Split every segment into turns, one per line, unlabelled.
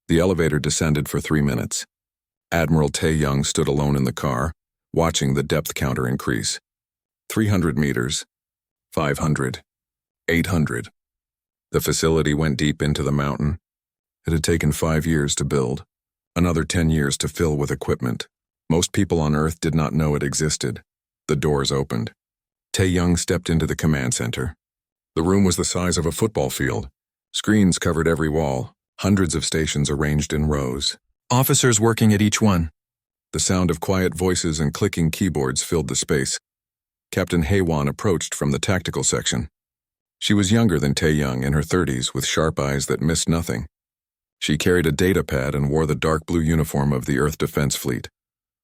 The elevator descended for 3 minutes. Admiral Tae-young stood alone in the car, watching the depth counter increase. 300 meters, 500, 800. The facility went deep into the mountain. It had taken 5 years to build, another 10 years to fill with equipment. Most people on Earth did not know it existed. The doors opened. Tae-young stepped into the command center. The room was the size of a football field. Screens covered every wall, hundreds of stations arranged in rows. Officers working at each one. The sound of quiet voices and clicking keyboards filled the space. Captain Haewon approached from the tactical section. She was younger than Tae-young, in her 30s, with sharp eyes that missed nothing. She carried a data pad and wore the dark blue uniform of the Earth Defense Fleet.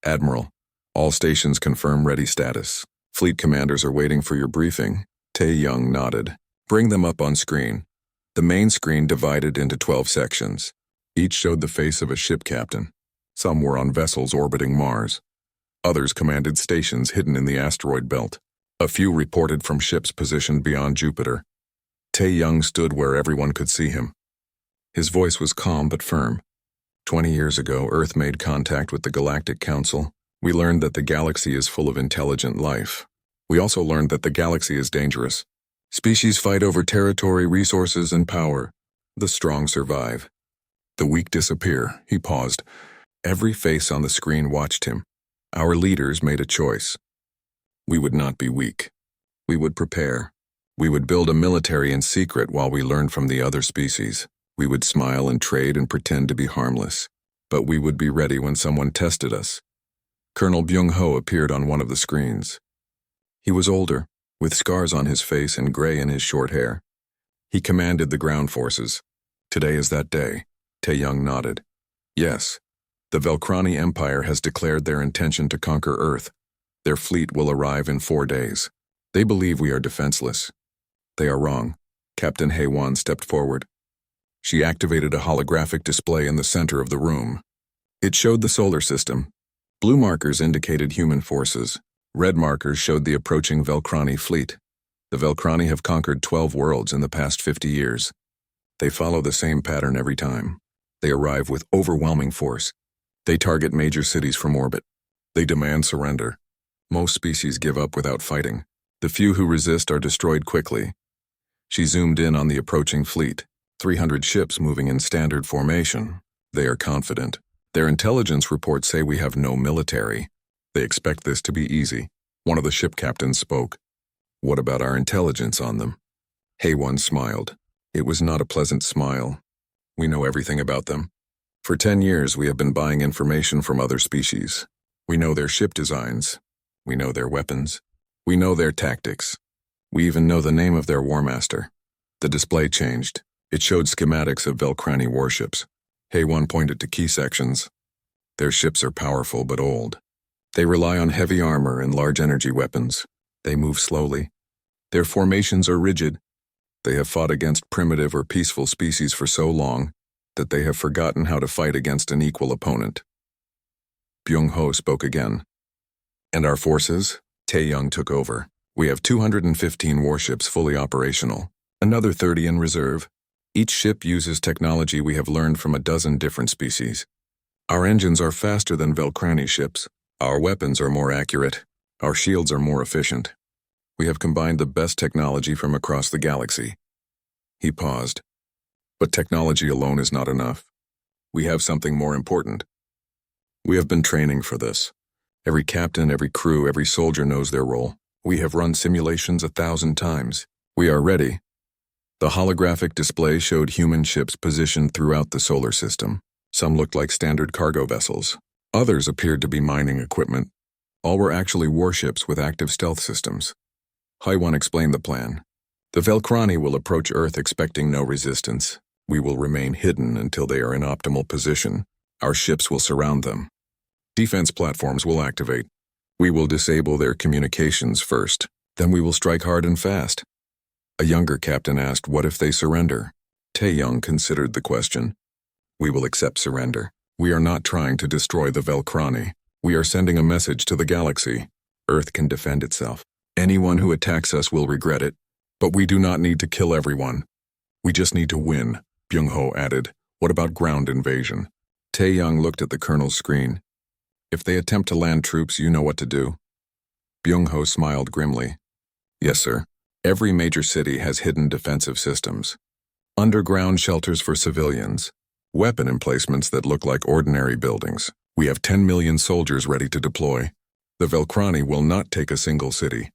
Admiral, all stations confirm ready status. Fleet commanders are waiting for your briefing. Tae-young nodded. Bring them up on screen. The main screen divided into 12 sections. Each showed the face of a ship captain. Some were on vessels orbiting Mars. Others commanded stations hidden in the asteroid belt. A few reported from ships positioned beyond Jupiter. Tae-young stood where everyone could see him. His voice was calm but firm. 20 years ago, Earth made contact with the Galactic Council. We learned that the galaxy is full of intelligent life. We also learned that the galaxy is dangerous. Species fight over territory, resources, and power. The strong survive. The weak disappear. He paused. Every face on the screen watched him. Our leaders made a choice. We would not be weak. We would prepare. We would build a military in secret while we learned from the other species. We would smile and trade and pretend to be harmless. But we would be ready when someone tested us. Colonel Byung-ho appeared on one of the screens. He was older, with scars on his face and gray in his short hair. He commanded the ground forces. Today is that day. Tae-young nodded. Yes, the Velkrani Empire has declared their intention to conquer Earth. Their fleet will arrive in 4 days. They believe we are defenseless. They are wrong. Captain Haewon stepped forward. She activated a holographic display in the center of the room. It showed the solar system. Blue markers indicated human forces. Red markers showed the approaching Velkrani fleet. The Velkrani have conquered 12 worlds in the past 50 years. They follow the same pattern every time. They arrive with overwhelming force. They target major cities from orbit. They demand surrender. Most species give up without fighting. The few who resist are destroyed quickly. She zoomed in on the approaching fleet. 300 ships moving in standard formation. They are confident. Their intelligence reports say we have no military. They expect this to be easy. One of the ship captains spoke. What about our intelligence on them? Haewon smiled. It was not a pleasant smile. We know everything about them. For 10 years, we have been buying information from other species. We know their ship designs. We know their weapons. We know their tactics. We even know the name of their war master. The display changed. It showed schematics of Velkrani warships. Haewon pointed to key sections. Their ships are powerful but old. They rely on heavy armor and large energy weapons. They move slowly. Their formations are rigid. They have fought against primitive or peaceful species for so long that they have forgotten how to fight against an equal opponent. Byung-ho spoke again. And our forces? Tae-young took over. We have 215 warships fully operational, another 30 in reserve. Each ship uses technology we have learned from a dozen different species. Our engines are faster than Velkrani ships. Our weapons are more accurate. Our shields are more efficient. We have combined the best technology from across the galaxy. He paused. But technology alone is not enough. We have something more important. We have been training for this. Every captain, every crew, every soldier knows their role. We have run simulations 1,000 times. We are ready. The holographic display showed human ships positioned throughout the solar system. Some looked like standard cargo vessels. Others appeared to be mining equipment. All were actually warships with active stealth systems. Haewon explained the plan. The Velkrani will approach Earth expecting no resistance. We will remain hidden until they are in optimal position. Our ships will surround them. Defense platforms will activate. We will disable their communications first. Then we will strike hard and fast. A younger captain asked, what if they surrender? Tae-young considered the question. We will accept surrender. We are not trying to destroy the Velkrani. We are sending a message to the galaxy. Earth can defend itself. Anyone who attacks us will regret it. But we do not need to kill everyone. We just need to win, Byung-ho added. What about ground invasion? Tae-young looked at the colonel's screen. If they attempt to land troops, you know what to do. Byung-ho smiled grimly. Yes, sir. Every major city has hidden defensive systems. Underground shelters for civilians. Weapon emplacements that look like ordinary buildings. We have 10 million soldiers ready to deploy. The Velkrani will not take a single city.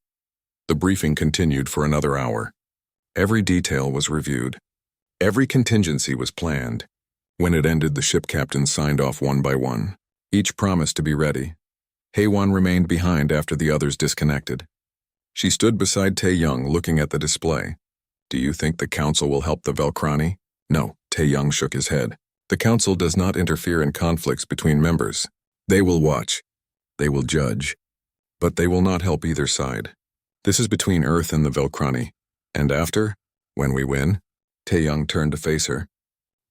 The briefing continued for another hour. Every detail was reviewed. Every contingency was planned. When it ended, the ship captains signed off one by one. Each promised to be ready. Haewon remained behind after the others disconnected. She stood beside Tae-young looking at the display. Do you think the council will help the Velkrani? No, Tae-young shook his head. The council does not interfere in conflicts between members. They will watch. They will judge. But they will not help either side. This is between Earth and the Velkrani. And after, when we win, Tae-young turned to face her.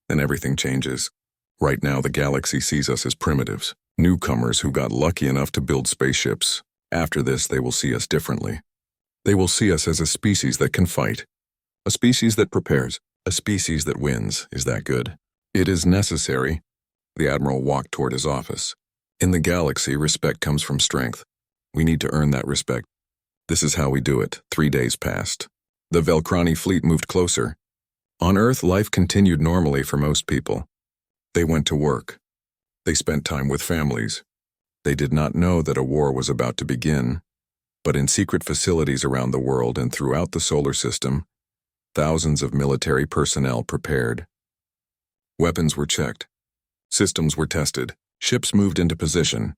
Then everything changes. Right now the galaxy sees us as primitives, newcomers who got lucky enough to build spaceships. After this, they will see us differently. They will see us as a species that can fight. A species that prepares. A species that wins. Is that good? It is necessary. The Admiral walked toward his office. In the galaxy, respect comes from strength. We need to earn that respect. This is how we do it. 3 days passed. The Velkrani fleet moved closer. On Earth, life continued normally for most people. They went to work. They spent time with families. They did not know that a war was about to begin. But in secret facilities around the world and throughout the solar system, thousands of military personnel prepared. Weapons were checked. Systems were tested. Ships moved into position.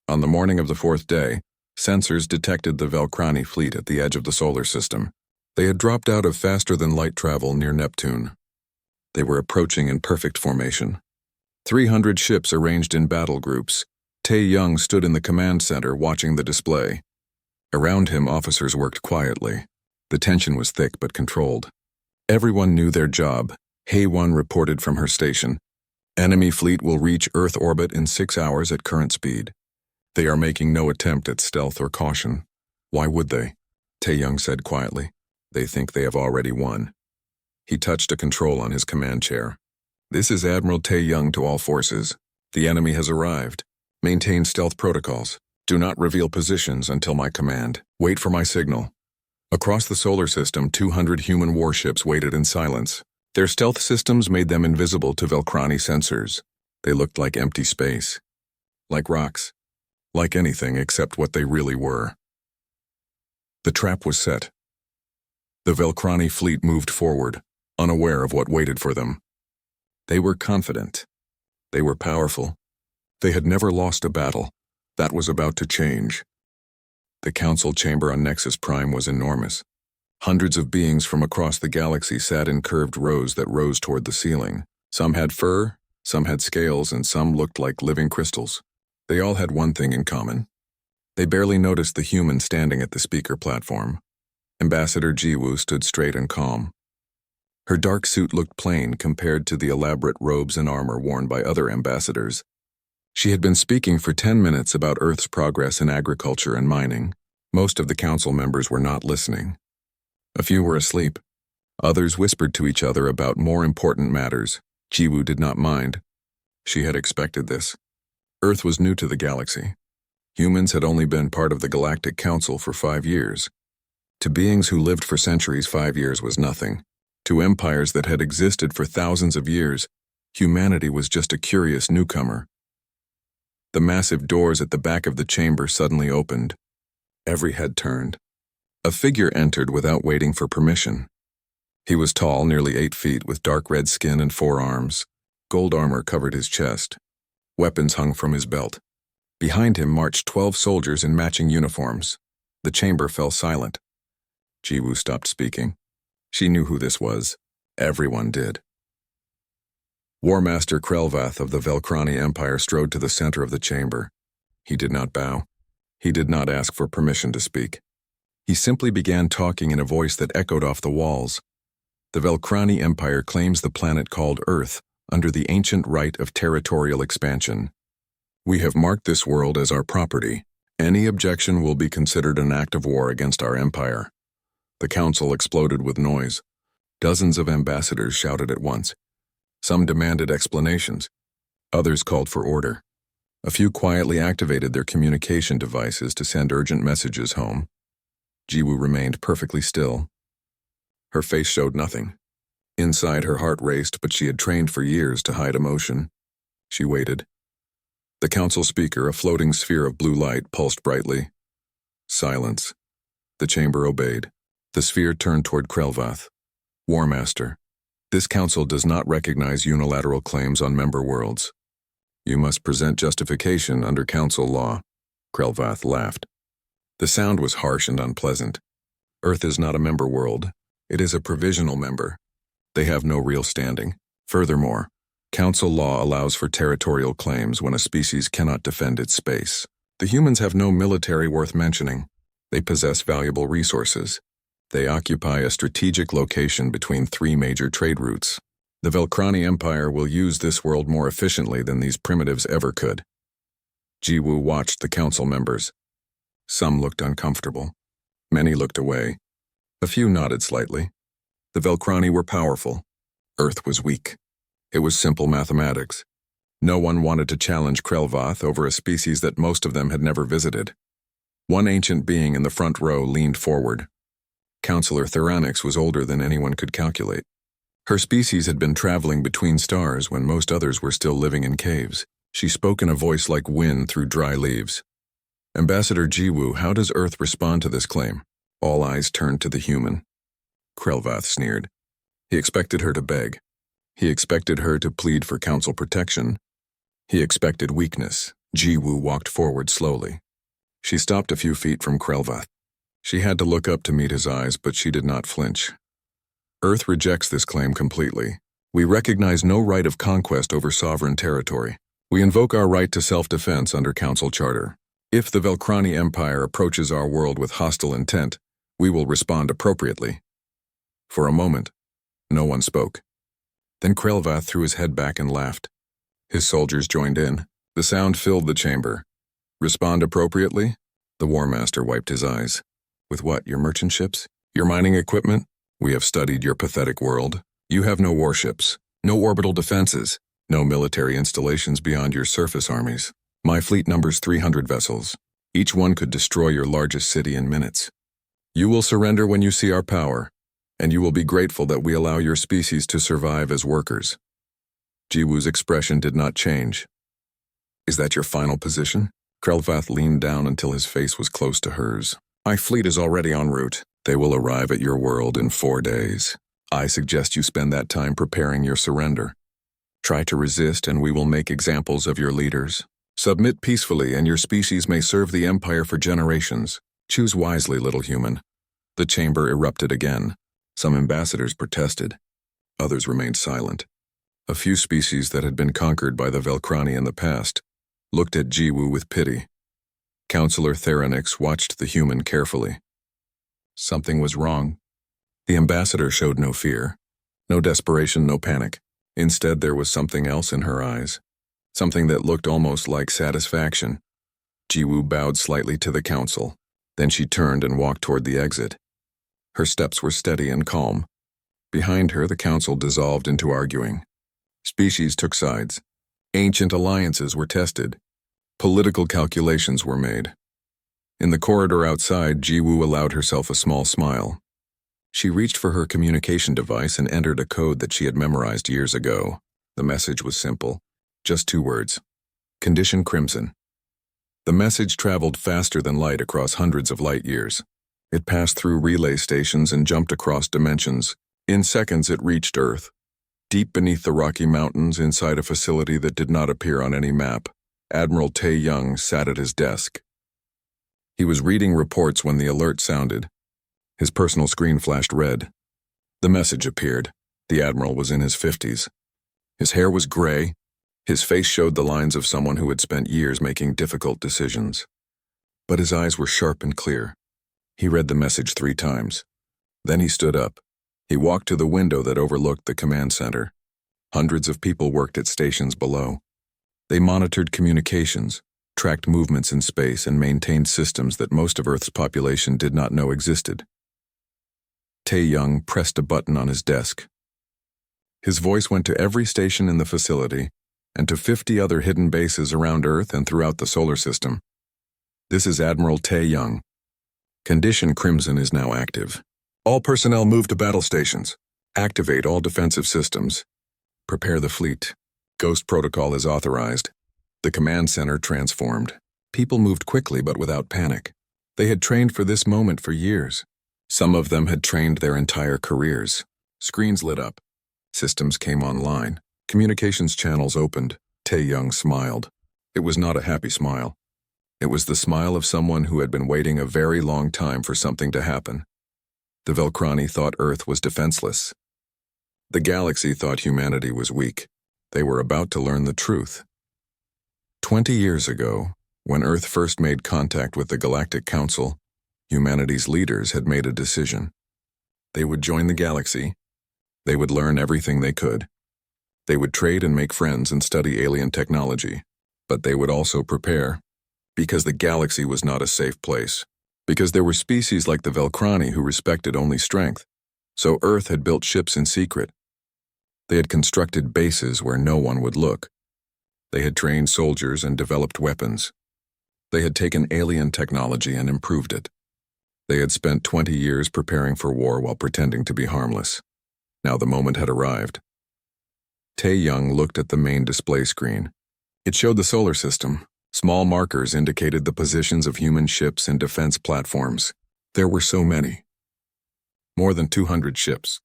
On the morning of the 4th day, sensors detected the Velkrani fleet at the edge of the solar system. They had dropped out of faster-than-light travel near Neptune. They were approaching in perfect formation. 300 ships arranged in battle groups. Tae-young stood in the command center watching the display. Around him, officers worked quietly. The tension was thick but controlled. Everyone knew their job. Haewon reported from her station. Enemy fleet will reach Earth orbit in 6 hours at current speed. They are making no attempt at stealth or caution. Why would they? Tae-young said quietly. They think they have already won. He touched a control on his command chair. This is Admiral Tae-young to all forces. The enemy has arrived. Maintain stealth protocols. Do not reveal positions until my command. Wait for my signal. Across the solar system, 200 human warships waited in silence. Their stealth systems made them invisible to Velkrani sensors. They looked like empty space. Like rocks. Like anything except what they really were. The trap was set. The Velkrani fleet moved forward, unaware of what waited for them. They were confident. They were powerful. They had never lost a battle. That was about to change. The council chamber on Nexus Prime was enormous. Hundreds of beings from across the galaxy sat in curved rows that rose toward the ceiling. Some had fur, some had scales, and some looked like living crystals. They all had one thing in common. They barely noticed the human standing at the speaker platform. Ambassador Jiwoo stood straight and calm. Her dark suit looked plain compared to the elaborate robes and armor worn by other ambassadors. She had been speaking for 10 minutes about Earth's progress in agriculture and mining. Most of the council members were not listening. A few were asleep. Others whispered to each other about more important matters. Jiwoo did not mind. She had expected this. Earth was new to the galaxy. Humans had only been part of the Galactic Council for 5 years. To beings who lived for centuries, 5 years was nothing. To empires that had existed for thousands of years, humanity was just a curious newcomer. The massive doors at the back of the chamber suddenly opened. Every head turned. A figure entered without waiting for permission. He was tall, nearly 8 feet, with dark red skin and 4 arms. Gold armor covered his chest. Weapons hung from his belt. Behind him marched 12 soldiers in matching uniforms. The chamber fell silent. Jiwoo stopped speaking. She knew who this was. Everyone did. War Master Krelvath of the Velkrani Empire strode to the center of the chamber. He did not bow. He did not ask for permission to speak. He simply began talking in a voice that echoed off the walls. The Velkrani Empire claims the planet called Earth under the ancient right of territorial expansion. We have marked this world as our property. Any objection will be considered an act of war against our empire. The council exploded with noise. Dozens of ambassadors shouted at once. Some demanded explanations. Others called for order. A few quietly activated their communication devices to send urgent messages home. Jiwoo remained perfectly still. Her face showed nothing. Inside, her heart raced, but she had trained for years to hide emotion. She waited. The council speaker, a floating sphere of blue light, pulsed brightly. Silence. The chamber obeyed. The sphere turned toward Krelvath. War Master, this council does not recognize unilateral claims on member worlds. You must present justification under council law. Krelvath laughed. The sound was harsh and unpleasant. Earth is not a member world. It is a provisional member. They have no real standing. Furthermore, council law allows for territorial claims when a species cannot defend its space. The humans have no military worth mentioning. They possess valuable resources. They occupy a strategic location between 3 major trade routes. The Velkrani Empire will use this world more efficiently than these primitives ever could. Jiwoo watched the council members. Some looked uncomfortable. Many looked away. A few nodded slightly. The Velkrani were powerful. Earth was weak. It was simple mathematics. No one wanted to challenge Krelvath over a species that most of them had never visited. One ancient being in the front row leaned forward. Counselor Theranix was older than anyone could calculate. Her species had been traveling between stars when most others were still living in caves. She spoke in a voice like wind through dry leaves. Ambassador Jiwoo, how does Earth respond to this claim? All eyes turned to the human. Krelvath sneered. He expected her to beg. He expected her to plead for council protection. He expected weakness. Jiwoo walked forward slowly. She stopped a few feet from Krelvath. She had to look up to meet his eyes, but she did not flinch. Earth rejects this claim completely. We recognize no right of conquest over sovereign territory. We invoke our right to self-defense under Council Charter. If the Velkrani Empire approaches our world with hostile intent, we will respond appropriately. For a moment, no one spoke. Then Krelvath threw his head back and laughed. His soldiers joined in. The sound filled the chamber. Respond appropriately? The War Master wiped his eyes. With what, your merchant ships? Your mining equipment? We have studied your pathetic world. You have no warships, no orbital defenses, no military installations beyond your surface armies. My fleet numbers 300 vessels. Each one could destroy your largest city in minutes. You will surrender when you see our power, and you will be grateful that we allow your species to survive as workers. Jiwoo's expression did not change. Is that your final position? Krelvath leaned down until his face was close to hers. My fleet is already en route. They will arrive at your world in 4 days. I suggest you spend that time preparing your surrender. Try to resist and we will make examples of your leaders. Submit peacefully and your species may serve the Empire for generations. Choose wisely, little human. The chamber erupted again. Some ambassadors protested. Others remained silent. A few species that had been conquered by the Velkrani in the past looked at Jiwoo with pity. Counselor Theranix watched the human carefully. Something was wrong. The ambassador showed no fear, no desperation, no panic. Instead, there was something else in her eyes, something that looked almost like satisfaction. Jiwoo bowed slightly to the council. Then she turned and walked toward the exit. Her steps were steady and calm. Behind her, the council dissolved into arguing. Species took sides. Ancient alliances were tested. Political calculations were made. In the corridor outside, Jiwoo allowed herself a small smile. She reached for her communication device and entered a code that she had memorized years ago. The message was simple, just 2 words. Condition Crimson. The message traveled faster than light across hundreds of light years. It passed through relay stations and jumped across dimensions. In seconds, it reached Earth. Deep beneath the Rocky Mountains, inside a facility that did not appear on any map, Admiral Tae-young sat at his desk. He was reading reports when the alert sounded. His personal screen flashed red. The message appeared. The Admiral was in his 50s. His hair was gray. His face showed the lines of someone who had spent years making difficult decisions. But his eyes were sharp and clear. He read the message 3 times. Then he stood up. He walked to the window that overlooked the command center. Hundreds of people worked at stations below. They monitored communications, tracked movements in space, and maintained systems that most of Earth's population did not know existed. Tae-young pressed a button on his desk. His voice went to every station in the facility and to 50 other hidden bases around Earth and throughout the solar system. This is Admiral Tae Young. Condition Crimson is now active. All personnel move to battle stations. Activate all defensive systems. Prepare the fleet. Ghost Protocol is authorized. The command center transformed. People moved quickly but without panic. They had trained for this moment for years. Some of them had trained their entire careers. Screens lit up. Systems came online. Communications channels opened. Tae Young smiled. It was not a happy smile. It was the smile of someone who had been waiting a very long time for something to happen. The Velkrani thought Earth was defenseless. The galaxy thought humanity was weak. They were about to learn the truth. 20 years ago, when Earth first made contact with the Galactic Council, humanity's leaders had made a decision. They would join the galaxy. They would learn everything they could. They would trade and make friends and study alien technology. But they would also prepare, because the galaxy was not a safe place. Because there were species like the Velkrani who respected only strength. So Earth had built ships in secret. They had constructed bases where no one would look. They had trained soldiers and developed weapons. They had taken alien technology and improved it. They had spent 20 years preparing for war while pretending to be harmless. Now the moment had arrived. Tae Young looked at the main display screen. It showed the solar system. Small markers indicated the positions of human ships and defense platforms. There were so many. More than 200 ships.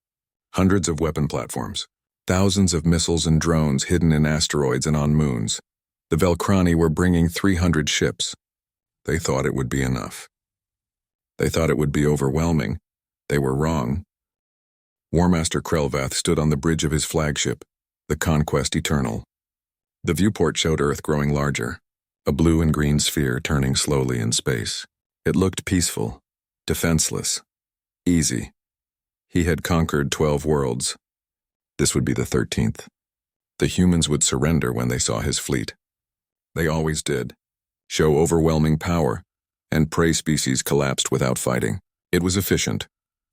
Hundreds of weapon platforms. Thousands of missiles and drones hidden in asteroids and on moons. The Velkrani were bringing 300 ships. They thought it would be enough. They thought it would be overwhelming. They were wrong. War Master Krelvath stood on the bridge of his flagship, the Conquest Eternal. The viewport showed Earth growing larger, a blue and green sphere turning slowly in space. It looked peaceful, defenseless, easy. He had conquered 12 worlds. This would be the 13th. The humans would surrender when they saw his fleet. They always did. Show overwhelming power, and prey species collapsed without fighting. It was efficient.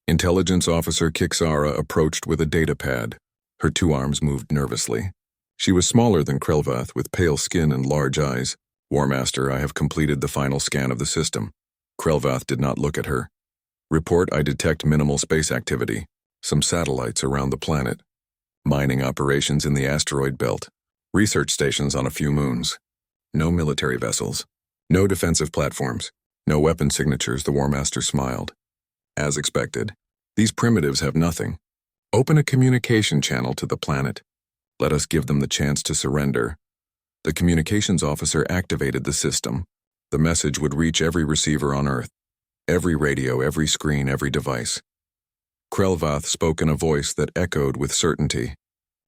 Intelligence Officer Kixara approached with a data pad. Her two arms moved nervously. She was smaller than Krelvath, with pale skin and large eyes. War Master, I have completed the final scan of the system. Krelvath did not look at her. Report, I detect minimal space activity. Some satellites around the planet. Mining operations in the asteroid belt. Research stations on a few moons. No military vessels. No defensive platforms. No weapon signatures, the War Master smiled. As expected, these primitives have nothing. Open a communication channel to the planet. Let us give them the chance to surrender. The communications officer activated the system. The message would reach every receiver on Earth. Every radio, every screen, every device. Krelvath spoke in a voice that echoed with certainty.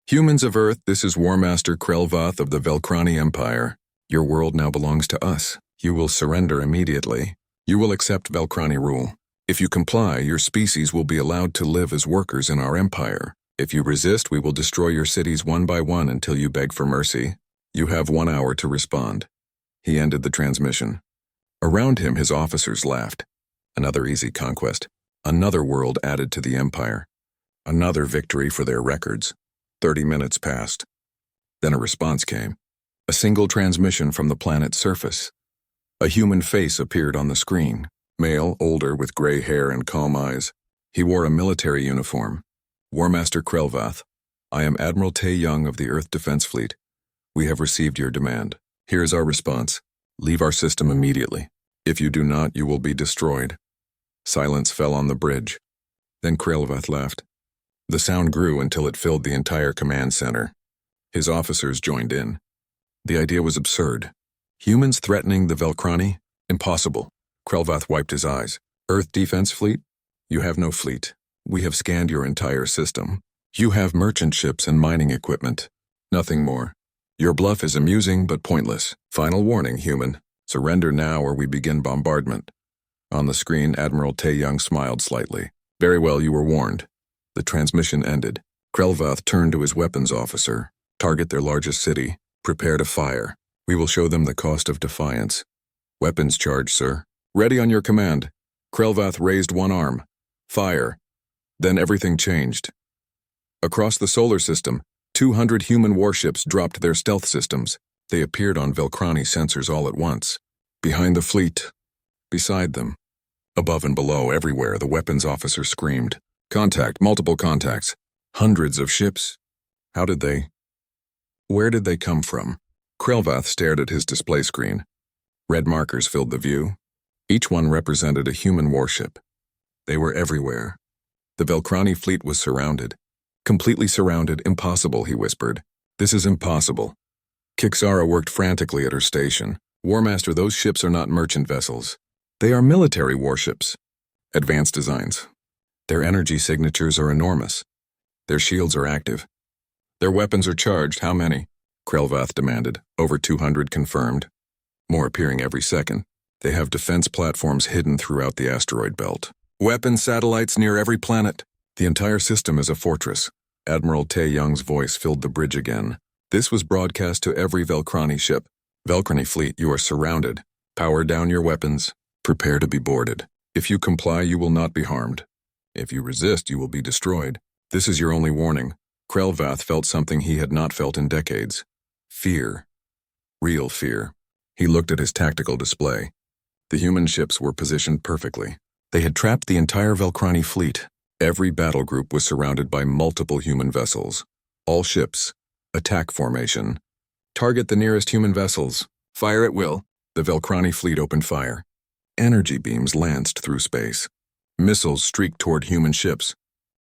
Humans of Earth, this is War Master Krelvath of the Velkrani Empire. Your world now belongs to us. You will surrender immediately. You will accept Velkrani rule. If you comply, your species will be allowed to live as workers in our empire. If you resist, we will destroy your cities one by one until you beg for mercy. You have 1 hour to respond. He ended the transmission. Around him, his officers laughed. Another easy conquest. Another world added to the empire. Another victory for their records. 30 minutes passed. Then a response came. A single transmission from the planet's surface. A human face appeared on the screen. Male, older, with gray hair and calm eyes. He wore a military uniform. War Master Krelvath, I am Admiral Tae Young of the Earth Defense Fleet. We have received your demand. Here is our response. Leave our system immediately. If you do not, you will be destroyed. Silence fell on the bridge. Then Krelvath laughed. The sound grew until it filled the entire command center. His officers joined in. The idea was absurd. Humans threatening the Velkrani? Impossible. Krelvath wiped his eyes. Earth Defense Fleet? You have no fleet. We have scanned your entire system. You have merchant ships and mining equipment. Nothing more. Your bluff is amusing but pointless. Final warning, human. Surrender now or we begin bombardment. On the screen, Admiral Tae Young smiled slightly. Very well, you were warned. The transmission ended. Krelvath turned to his weapons officer. Target their largest city. Prepare to fire. We will show them the cost of defiance. Weapons charge, sir. Ready on your command. Krelvath raised one arm. Fire. Then everything changed. Across the solar system, 200 human warships dropped their stealth systems. They appeared on Velkrani sensors all at once. Behind the fleet. Beside them. Above and below, everywhere, the weapons officer screamed. Contact, multiple contacts. Hundreds of ships. Where did they come from? Krelvath stared at his display screen. Red markers filled the view. Each one represented a human warship. They were everywhere. The Velkrani fleet was surrounded. Completely surrounded, impossible, he whispered. This is impossible. Kixara worked frantically at her station. Warmaster, those ships are not merchant vessels. They are military warships. Advanced designs. Their energy signatures are enormous. Their shields are active. Their weapons are charged. How many? Krelvath demanded. Over 200 confirmed. More appearing every second. They have defense platforms hidden throughout the asteroid belt. Weapon satellites near every planet. The entire system is a fortress. Admiral Tae-young's voice filled the bridge again. This was broadcast to every Velkrani ship. Velkrani fleet, you are surrounded. Power down your weapons. Prepare to be boarded. If you comply, you will not be harmed. If you resist, you will be destroyed. This is your only warning. Krelvath felt something he had not felt in decades. Fear. Real fear. He looked at his tactical display. The human ships were positioned perfectly. They had trapped the entire Velkrani fleet. Every battle group was surrounded by multiple human vessels. All ships. Attack formation. Target the nearest human vessels. Fire at will. The Velkrani fleet opened fire. Energy beams lanced through space. Missiles streaked toward human ships.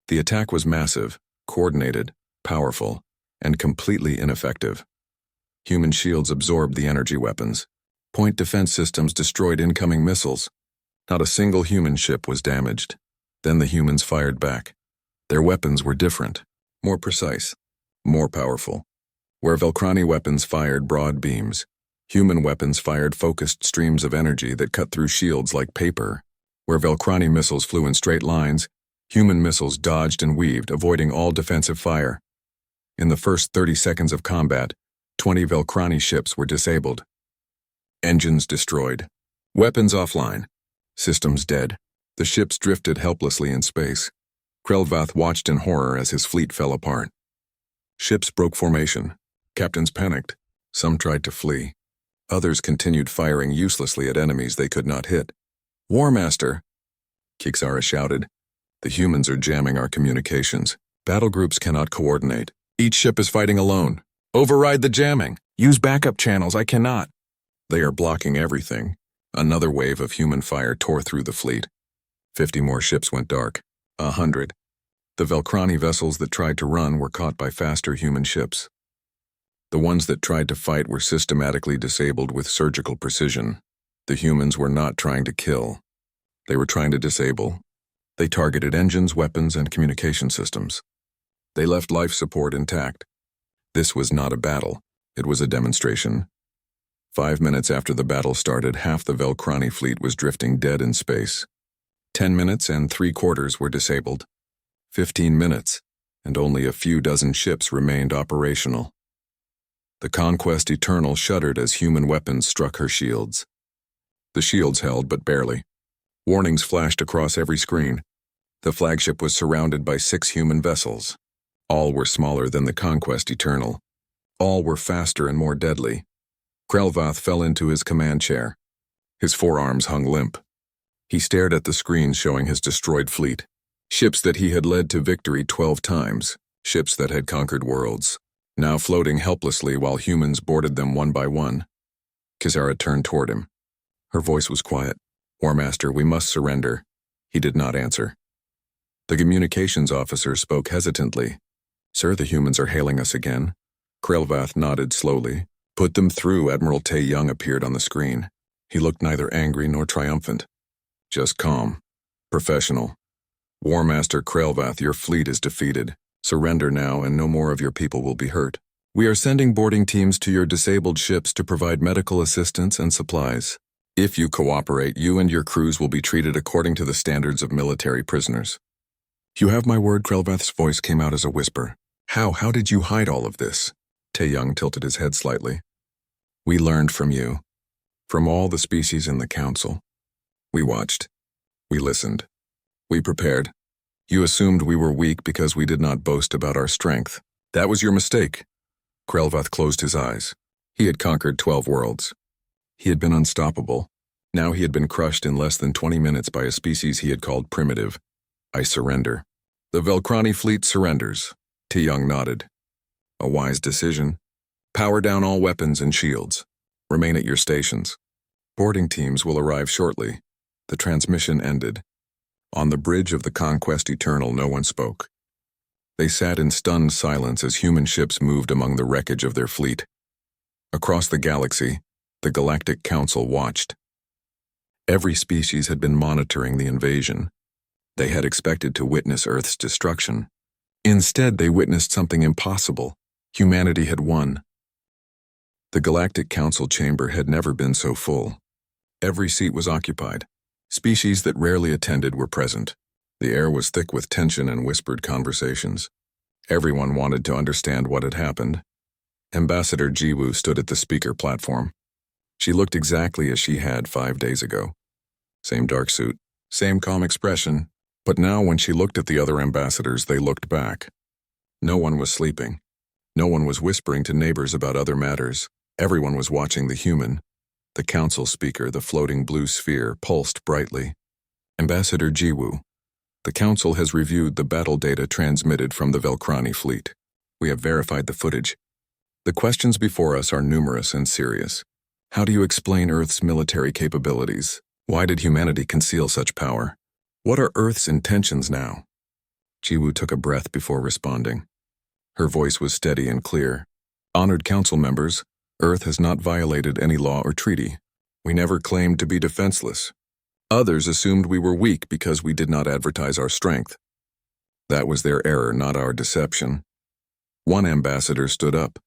The attack was massive, coordinated, powerful, and completely ineffective. Human shields absorbed the energy weapons. Point defense systems destroyed incoming missiles. Not a single human ship was damaged. Then the humans fired back. Their weapons were different, more precise, more powerful. Where Velkrani weapons fired broad beams, human weapons fired focused streams of energy that cut through shields like paper. Where Velkrani missiles flew in straight lines, human missiles dodged and weaved, avoiding all defensive fire. In the first 30 seconds of combat, 20 Velkrani ships were disabled. Engines destroyed. Weapons offline. Systems dead. The ships drifted helplessly in space. Krelvath watched in horror as his fleet fell apart. Ships broke formation. Captains panicked. Some tried to flee. Others continued firing uselessly at enemies they could not hit. Warmaster, Kixara shouted. The humans are jamming our communications. Battle groups cannot coordinate. Each ship is fighting alone. Override the jamming. Use backup channels. I cannot. They are blocking everything. Another wave of human fire tore through the fleet. 50 more ships went dark. 100. The Velkrani vessels that tried to run were caught by faster human ships. The ones that tried to fight were systematically disabled with surgical precision. The humans were not trying to kill. They were trying to disable. They targeted engines, weapons, and communication systems. They left life support intact. This was not a battle. It was a demonstration. 5 minutes after the battle started, half the Velkrani fleet was drifting dead in space. 10 minutes and 3/4 were disabled. 15 minutes, and only a few dozen ships remained operational. The Conquest Eternal shuddered as human weapons struck her shields. The shields held, but barely. Warnings flashed across every screen. The flagship was surrounded by 6 human vessels. All were smaller than the Conquest Eternal. All were faster and more deadly. Krelvath fell into his command chair. His forearms hung limp. He stared at the screens showing his destroyed fleet. Ships that he had led to victory 12 times. Ships that had conquered worlds. Now floating helplessly while humans boarded them one by one. Kixara turned toward him. Her voice was quiet. Warmaster, we must surrender. He did not answer. The communications officer spoke hesitantly. Sir, the humans are hailing us again. Krelvath nodded slowly. Put them through. Admiral Tae-young appeared on the screen. He looked neither angry nor triumphant. Just calm. Professional. Warmaster Krelvath, your fleet is defeated. Surrender now and no more of your people will be hurt. We are sending boarding teams to your disabled ships to provide medical assistance and supplies. If you cooperate, you and your crews will be treated according to the standards of military prisoners. You have my word, Krelvath's voice came out as a whisper. How did you hide all of this? Tae-young tilted his head slightly. We learned from you. From all the species in the council. We watched. We listened. We prepared. You assumed we were weak because we did not boast about our strength. That was your mistake. Krelvath closed his eyes. He had conquered 12 worlds. He had been unstoppable. Now he had been crushed in less than 20 minutes by a species he had called primitive. I surrender. The Velkrani fleet surrenders. Young nodded. A wise decision. Power down all weapons and shields. Remain at your stations. Boarding teams will arrive shortly. The transmission ended. On the bridge of the Conquest Eternal, no one spoke. They sat in stunned silence as human ships moved among the wreckage of their fleet. Across the galaxy, the Galactic Council watched. Every species had been monitoring the invasion. They had expected to witness Earth's destruction. Instead, they witnessed something impossible. Humanity had won. The Galactic Council chamber had never been so full. Every seat was occupied. Species that rarely attended were present. The air was thick with tension and whispered conversations. Everyone wanted to understand what had happened. Ambassador Jiwoo stood at the speaker platform. She looked exactly as she had 5 days ago. Same dark suit, same calm expression, but now when she looked at the other ambassadors, they looked back. No one was sleeping. No one was whispering to neighbors about other matters. Everyone was watching the human. The council speaker, the floating blue sphere, pulsed brightly. Ambassador Jiwoo, the council has reviewed the battle data transmitted from the Velkrani fleet. We have verified the footage. The questions before us are numerous and serious. How do you explain Earth's military capabilities? Why did humanity conceal such power? What are Earth's intentions now? Jiwoo took a breath before responding. Her voice was steady and clear. Honored council members, Earth has not violated any law or treaty. We never claimed to be defenseless. Others assumed we were weak because we did not advertise our strength. That was their error, not our deception. One ambassador stood up.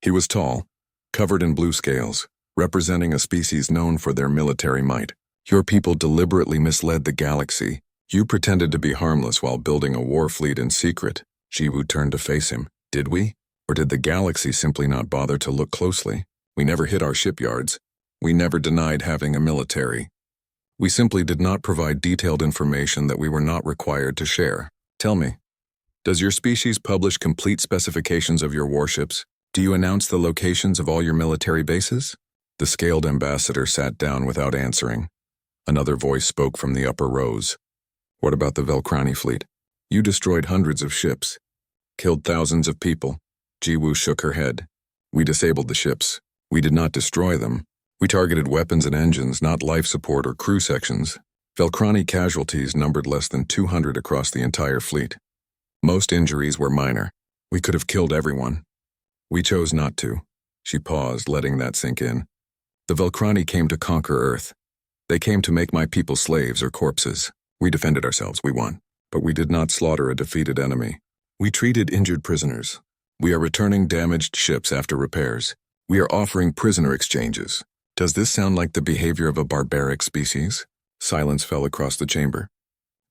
He was tall, covered in blue scales, representing a species known for their military might. Your people deliberately misled the galaxy. You pretended to be harmless while building a war fleet in secret. Jiwoo turned to face him. Did we? Or did the galaxy simply not bother to look closely? We never hit our shipyards. We never denied having a military. We simply did not provide detailed information that we were not required to share. Tell me, does your species publish complete specifications of your warships? Do you announce the locations of all your military bases? The scaled ambassador sat down without answering. Another voice spoke from the upper rows. What about the Velkrani fleet? You destroyed hundreds of ships, killed thousands of people. Jiwoo shook her head. We disabled the ships. We did not destroy them. We targeted weapons and engines, not life support or crew sections. Velkrani casualties numbered less than 200 across the entire fleet. Most injuries were minor. We could have killed everyone. We chose not to. She paused, letting that sink in. The Velkrani came to conquer Earth. They came to make my people slaves or corpses. We defended ourselves, we won. But we did not slaughter a defeated enemy. We treated injured prisoners. We are returning damaged ships after repairs. We are offering prisoner exchanges. Does this sound like the behavior of a barbaric species? Silence fell across the chamber.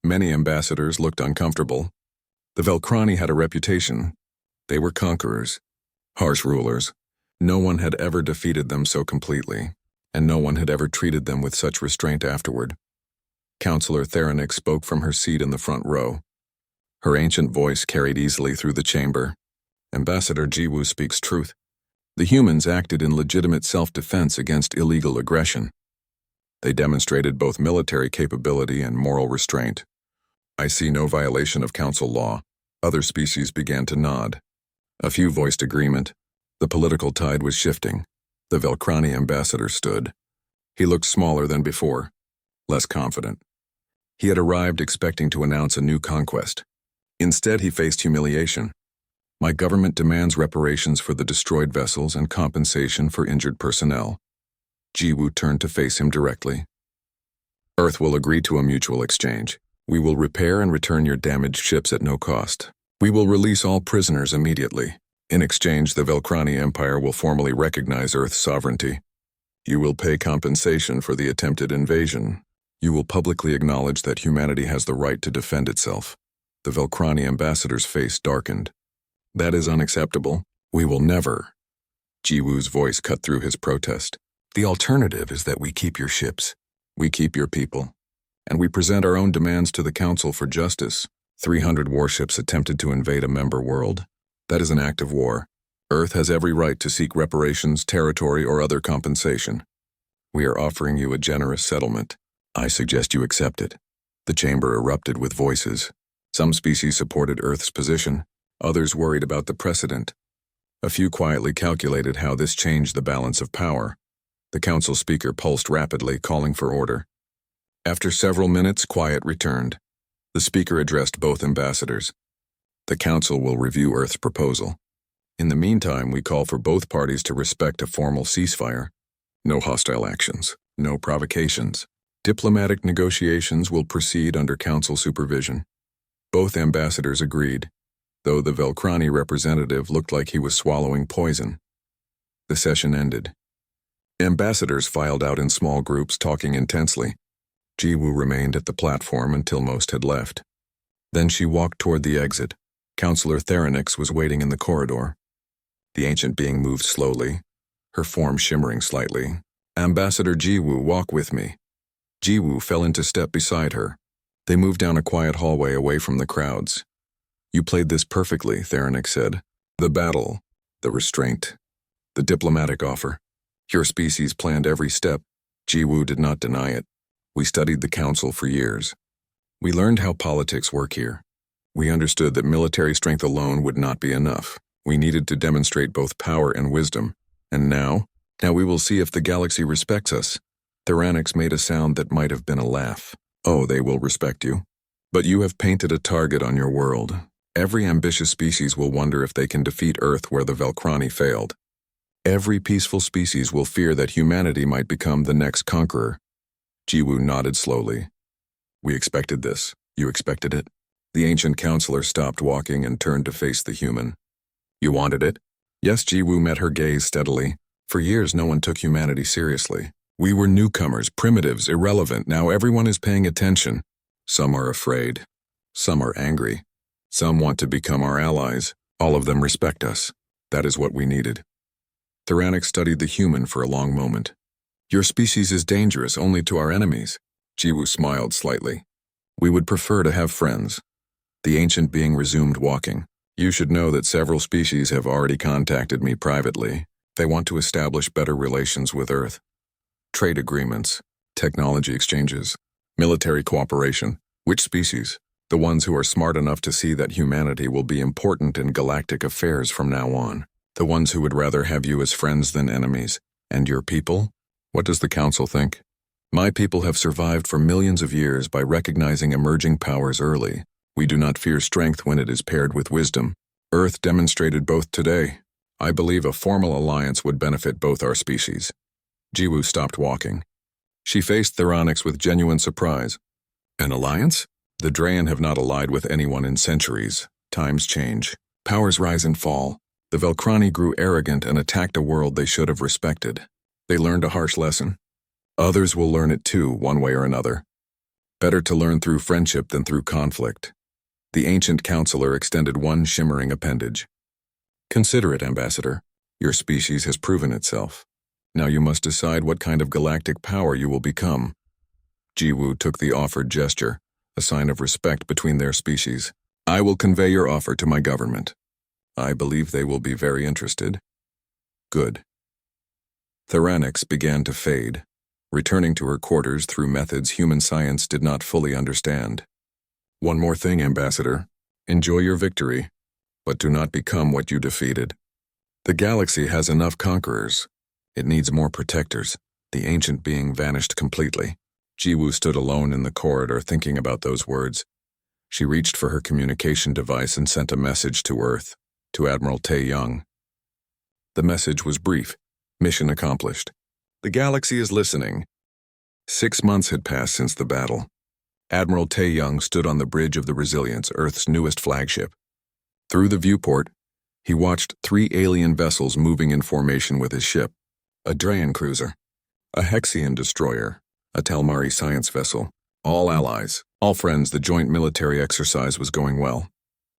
Many ambassadors looked uncomfortable. The Velkrani had a reputation. They were conquerors, harsh rulers. No one had ever defeated them so completely, and no one had ever treated them with such restraint afterward. Counselor Theronix spoke from her seat in the front row. Her ancient voice carried easily through the chamber. Ambassador Jiwoo speaks truth. The humans acted in legitimate self-defense against illegal aggression. They demonstrated both military capability and moral restraint. I see no violation of council law. Other species began to nod. A few voiced agreement. The political tide was shifting. The Velkrani ambassador stood. He looked smaller than before, less confident. He had arrived expecting to announce a new conquest. Instead, he faced humiliation. My government demands reparations for the destroyed vessels and compensation for injured personnel. Jiwoo turned to face him directly. Earth will agree to a mutual exchange. We will repair and return your damaged ships at no cost. We will release all prisoners immediately. In exchange, the Velkrani Empire will formally recognize Earth's sovereignty. You will pay compensation for the attempted invasion. You will publicly acknowledge that humanity has the right to defend itself. The Velkrani ambassador's face darkened. That is unacceptable. We will never. Jiwoo's voice cut through his protest. The alternative is that we keep your ships. We keep your people. And we present our own demands to the council for justice. 300 warships attempted to invade a member world. That is an act of war. Earth has every right to seek reparations, territory, or other compensation. We are offering you a generous settlement. I suggest you accept it. The chamber erupted with voices. Some species supported Earth's position, others worried about the precedent. A few quietly calculated how this changed the balance of power. The council speaker pulsed rapidly, calling for order. After several minutes, quiet returned. The speaker addressed both ambassadors. The council will review Earth's proposal. In the meantime, we call for both parties to respect a formal ceasefire. No hostile actions, no provocations. Diplomatic negotiations will proceed under council supervision. Both ambassadors agreed, though the Velkrani representative looked like he was swallowing poison. The session ended. Ambassadors filed out in small groups, talking intensely. Jiwoo remained at the platform until most had left. Then she walked toward the exit. Counselor Theronix was waiting in the corridor. The ancient being moved slowly, her form shimmering slightly. "Ambassador Jiwoo, walk with me." Jiwoo fell into step beside her. They moved down a quiet hallway away from the crowds. "You played this perfectly," Theronix said. "The battle, the restraint, the diplomatic offer. Your species planned every step." Jiwoo did not deny it. "We studied the council for years. We learned how politics work here. We understood that military strength alone would not be enough. We needed to demonstrate both power and wisdom. And now we will see if the galaxy respects us." Theronix made a sound that might have been a laugh. "Oh, they will respect you. But you have painted a target on your world. Every ambitious species will wonder if they can defeat Earth where the Velkrani failed. Every peaceful species will fear that humanity might become the next conqueror." Jiwoo nodded slowly. "We expected this. You expected it?" The ancient counselor stopped walking and turned to face the human. "You wanted it?" "Yes." Jiwoo met her gaze steadily. "For years no one took humanity seriously. We were newcomers, primitives, irrelevant. Now everyone is paying attention. Some are afraid. Some are angry. Some want to become our allies. All of them respect us. That is what we needed." Theronix studied the human for a long moment. "Your species is dangerous only to our enemies." Jiwoo smiled slightly. "We would prefer to have friends." The ancient being resumed walking. "You should know that several species have already contacted me privately. They want to establish better relations with Earth. Trade agreements, technology exchanges, military cooperation. Which species? The ones who are smart enough to see that humanity will be important in galactic affairs from now on. The ones who would rather have you as friends than enemies. And your people? What does the council think? My people have survived for millions of years by recognizing emerging powers early. We do not fear strength when it is paired with wisdom. Earth demonstrated both today. I believe a formal alliance would benefit both our species." Jiwoo stopped walking. She faced Theronix with genuine surprise. "An alliance? The Drayan have not allied with anyone in centuries. Times change. Powers rise and fall. The Velkrani grew arrogant and attacked a world they should have respected. They learned a harsh lesson. Others will learn it too, one way or another. Better to learn through friendship than through conflict." The ancient counselor extended one shimmering appendage. "Consider it, Ambassador. Your species has proven itself. Now you must decide what kind of galactic power you will become." Jiwoo took the offered gesture, a sign of respect between their species. "I will convey your offer to my government. I believe they will be very interested." "Good." Theronix began to fade, returning to her quarters through methods human science did not fully understand. "One more thing, Ambassador. Enjoy your victory, but do not become what you defeated. The galaxy has enough conquerors. It needs more protectors." The ancient being vanished completely. Jiwoo stood alone in the corridor thinking about those words. She reached for her communication device and sent a message to Earth, to Admiral Tae-young. The message was brief. Mission accomplished. The galaxy is listening. 6 months had passed since the battle. Admiral Tae-young stood on the bridge of the Resilience, Earth's newest flagship. Through the viewport, he watched 3 alien vessels moving in formation with his ship. A Drayan cruiser, a Hexian destroyer, a Talmari science vessel. All allies, all friends. The joint military exercise was going well.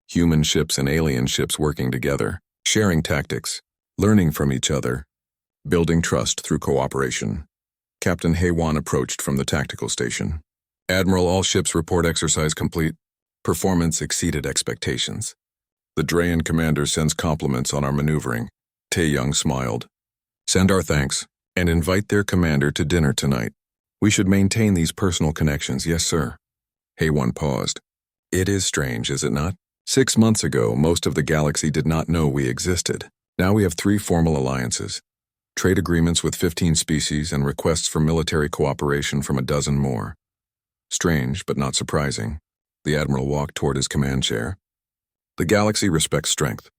Human ships and alien ships working together, sharing tactics, learning from each other, building trust through cooperation. Captain Haewon approached from the tactical station. "Admiral, all ships report exercise complete. Performance exceeded expectations. The Drayan commander sends compliments on our maneuvering. Tae-young smiled. Send our thanks, and invite their commander to dinner tonight. We should maintain these personal connections, yes, sir. Haewon paused. It is strange, is it not? 6 months ago, most of the galaxy did not know we existed. Now we have 3 formal alliances, trade agreements with 15 species, and requests for military cooperation from a dozen more. Strange, but not surprising. The Admiral walked toward his command chair. The galaxy respects strength.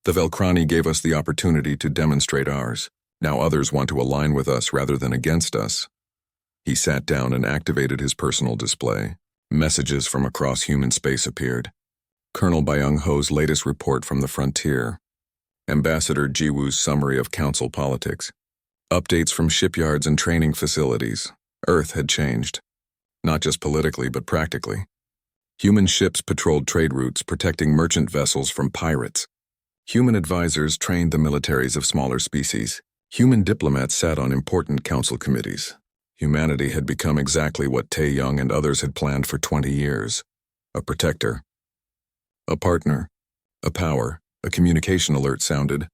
The Velkrani gave us the opportunity to demonstrate ours. Now others want to align with us rather than against us. He sat down and activated his personal display. Messages from across human space appeared. Colonel Byung-ho's latest report from the frontier. Ambassador Jiwoo's summary of council politics. Updates from shipyards and training facilities. Earth had changed. Not just politically, but practically. Human ships patrolled trade routes, protecting merchant vessels from pirates. Human advisors trained the militaries of smaller species. Human diplomats sat on important council committees. Humanity had become exactly what Tae-young and others had planned for 20 years. A protector. A partner. A power. A communication alert sounded.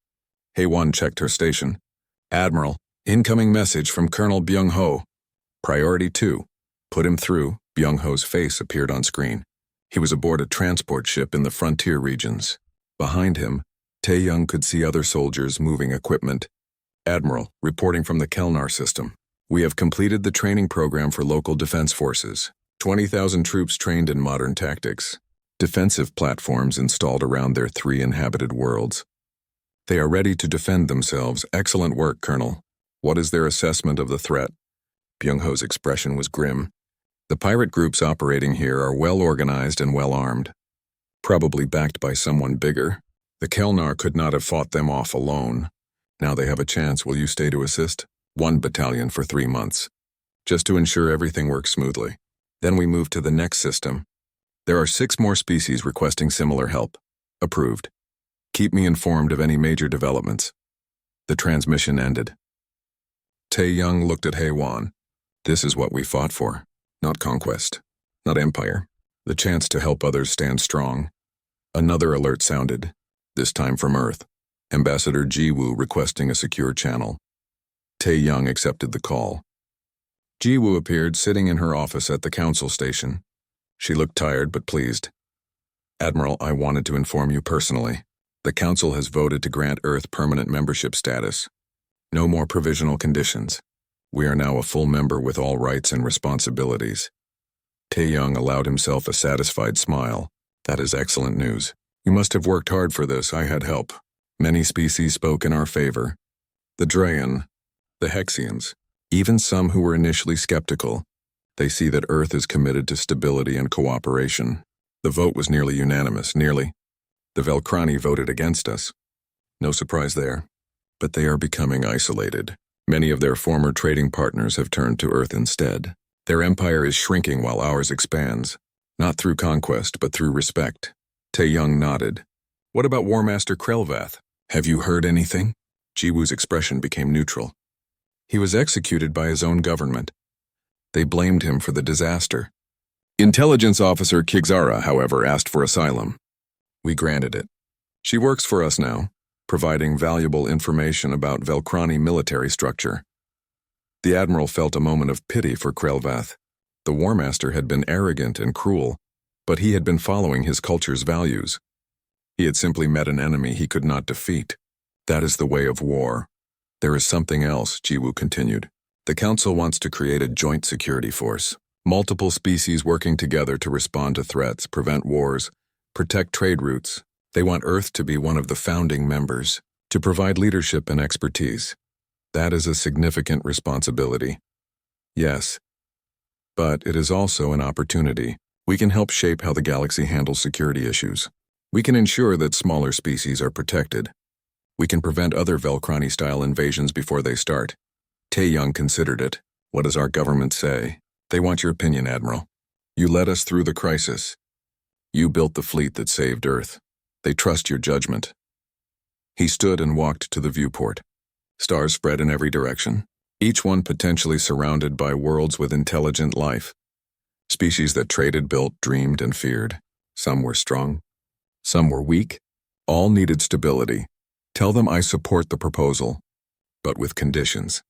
Haewon checked her station. Admiral, incoming message from Colonel Byung-ho. Priority 2. Put him through. Byung-ho's face appeared on screen. He was aboard a transport ship in the frontier regions. Behind him, Tae-young could see other soldiers moving equipment. Admiral, reporting from the Kelnar system. We have completed the training program for local defense forces. 20,000 troops trained in modern tactics. Defensive platforms installed around their 3 inhabited worlds. They are ready to defend themselves. Excellent work, Colonel. What is their assessment of the threat? Byung-ho's expression was grim. The pirate groups operating here are well organized and well armed. Probably backed by someone bigger. The Kelnar could not have fought them off alone. Now they have a chance. Will you stay to assist? 1 battalion for 3 months. Just to ensure everything works smoothly. Then we move to the next system. There are 6 more species requesting similar help. Approved. Keep me informed of any major developments. The transmission ended. Tae-young looked at Haewon. This is what we fought for. Not conquest. Not empire. The chance to help others stand strong. Another alert sounded. This time from Earth. Ambassador Jiwoo requesting a secure channel. Tae-young accepted the call. Jiwoo appeared sitting in her office at the council station. She looked tired but pleased. Admiral, I wanted to inform you personally. The council has voted to grant Earth permanent membership status. No more provisional conditions. We are now a full member with all rights and responsibilities. Tae-young allowed himself a satisfied smile. That is excellent news. You must have worked hard for this. I had help. Many species spoke in our favor. The Drayan, the Hexians, even some who were initially skeptical. They see that Earth is committed to stability and cooperation. The vote was nearly unanimous, nearly. The Velkrani voted against us. No surprise there. But they are becoming isolated. Many of their former trading partners have turned to Earth instead. Their empire is shrinking while ours expands. Not through conquest, but through respect. Tae-young nodded. What about War Master Krelvath? Have you heard anything? Jiwoo's expression became neutral. He was executed by his own government. They blamed him for the disaster. Intelligence Officer Kigzara, however, asked for asylum. We granted it. She works for us now, providing valuable information about Velkrani military structure. The Admiral felt a moment of pity for Krelvath. The War Master had been arrogant and cruel, but he had been following his culture's values. He had simply met an enemy he could not defeat. That is the way of war. There is something else, Jiwoo continued. The Council wants to create a joint security force. Multiple species working together to respond to threats, prevent wars, protect trade routes. They want Earth to be one of the founding members, to provide leadership and expertise. That is a significant responsibility. Yes. But it is also an opportunity. We can help shape how the galaxy handles security issues. We can ensure that smaller species are protected. We can prevent other Velkrani-style invasions before they start. Tae-young considered it. What does our government say? They want your opinion, Admiral. You led us through the crisis. You built the fleet that saved Earth. They trust your judgment. He stood and walked to the viewport. Stars spread in every direction, each one potentially surrounded by worlds with intelligent life. Species that traded, built, dreamed, and feared. Some were strong. Some were weak. All needed stability. Tell them I support the proposal, but with conditions.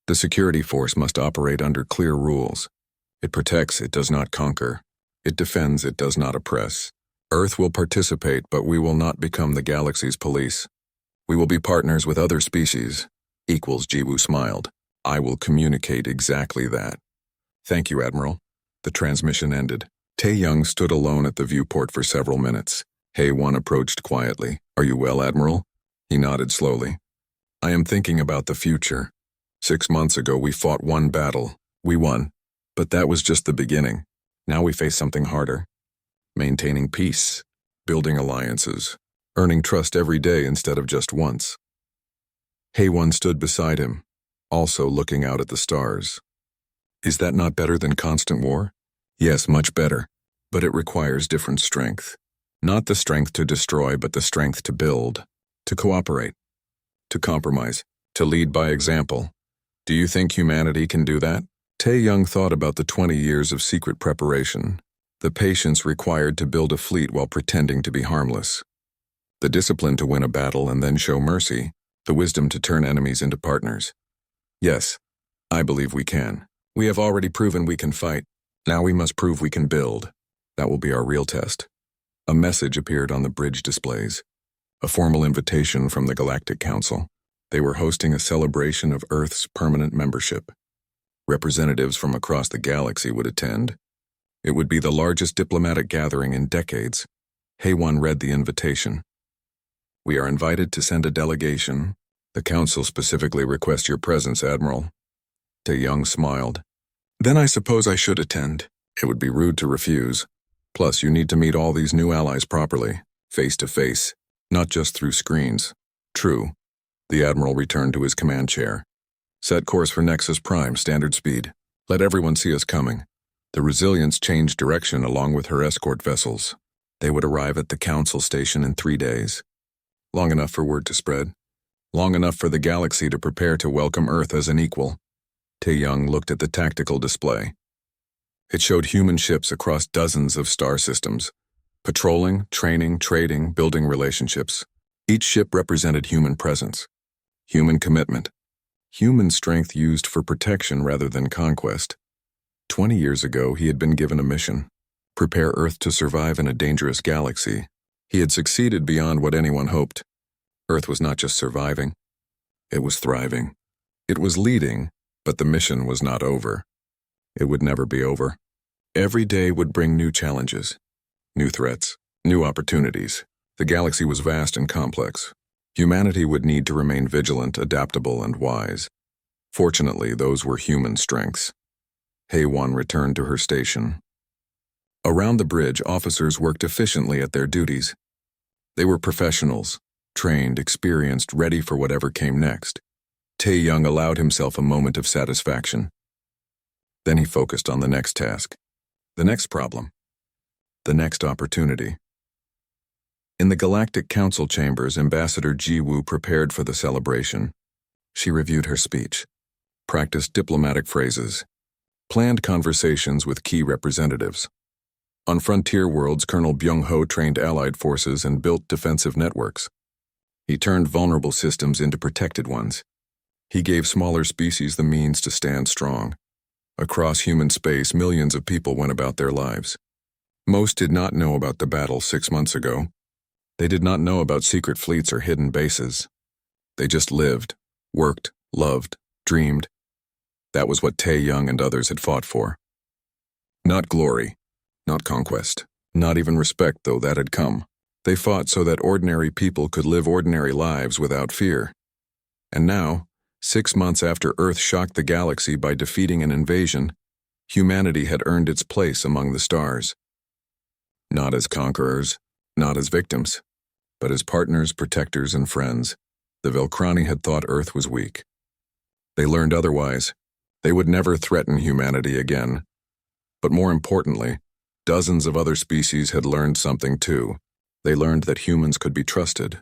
The security force must operate under clear rules. It protects, it does not conquer. It defends, it does not oppress. Earth will participate, but we will not become the galaxy's police. We will be partners with other species. Equals Jiwoo smiled. I will communicate exactly that. Thank you, Admiral. The transmission ended. Tae-young stood alone at the viewport for several minutes. Hae-won approached quietly. Are you well, Admiral? He nodded slowly. I am thinking about the future. 6 months ago we fought one battle. We won. But that was just the beginning. Now we face something harder. Maintaining peace, building alliances, earning trust every day instead of just once. Hae-won stood beside him, also looking out at the stars. Is that not better than constant war? Yes, much better, but it requires different strength. Not the strength to destroy, but the strength to build, to cooperate, to compromise, to lead by example. Do you think humanity can do that? Tae-young thought about the 20 years of secret preparation, the patience required to build a fleet while pretending to be harmless, the discipline to win a battle and then show mercy, the wisdom to turn enemies into partners. Yes, I believe we can. We have already proven we can fight. Now we must prove we can build. That will be our real test. A message appeared on the bridge displays. A formal invitation from the Galactic Council. They were hosting a celebration of Earth's permanent membership. Representatives from across the galaxy would attend. It would be the largest diplomatic gathering in decades. Hae-won read the invitation. We are invited to send a delegation. The Council specifically requests your presence, Admiral. Tae-young smiled. Then I suppose I should attend. It would be rude to refuse. Plus, you need to meet all these new allies properly, face to face, not just through screens. True. The Admiral returned to his command chair. Set course for Nexus Prime, standard speed. Let everyone see us coming. The Resilience changed direction along with her escort vessels. They would arrive at the Council station in 3 days. Long enough for word to spread. Long enough for the galaxy to prepare to welcome Earth as an equal. Tae-young looked at the tactical display. It showed human ships across dozens of star systems, patrolling, training, trading, building relationships. Each ship represented human presence, human commitment, human strength used for protection rather than conquest. 20 years ago, he had been given a mission: prepare Earth to survive in a dangerous galaxy. He had succeeded beyond what anyone hoped. Earth was not just surviving, it was thriving. It was leading, but the mission was not over. It would never be over. Every day would bring new challenges, new threats, new opportunities. The galaxy was vast and complex. Humanity would need to remain vigilant, adaptable, and wise. Fortunately, those were human strengths. Hae-won returned to her station. Around the bridge, officers worked efficiently at their duties. They were professionals, trained, experienced, ready for whatever came next. Tae-young allowed himself a moment of satisfaction. Then he focused on the next task, the next problem, the next opportunity. In the Galactic Council chambers, Ambassador Jiwoo prepared for the celebration. She reviewed her speech, practiced diplomatic phrases, planned conversations with key representatives. On frontier worlds, Colonel Byung-ho trained allied forces and built defensive networks. He turned vulnerable systems into protected ones. He gave smaller species the means to stand strong. Across human space, millions of people went about their lives. Most did not know about the battle 6 months ago. They did not know about secret fleets or hidden bases. They just lived, worked, loved, dreamed. That was what Tae-young and others had fought for. Not glory, not conquest, not even respect, though that had come. They fought so that ordinary people could live ordinary lives without fear. And now, 6 months after Earth shocked the galaxy by defeating an invasion, humanity had earned its place among the stars. Not as conquerors, not as victims, but as partners, protectors, and friends. The Velkrani had thought Earth was weak. They learned otherwise. They would never threaten humanity again. But more importantly, dozens of other species had learned something too. They learned that humans could be trusted,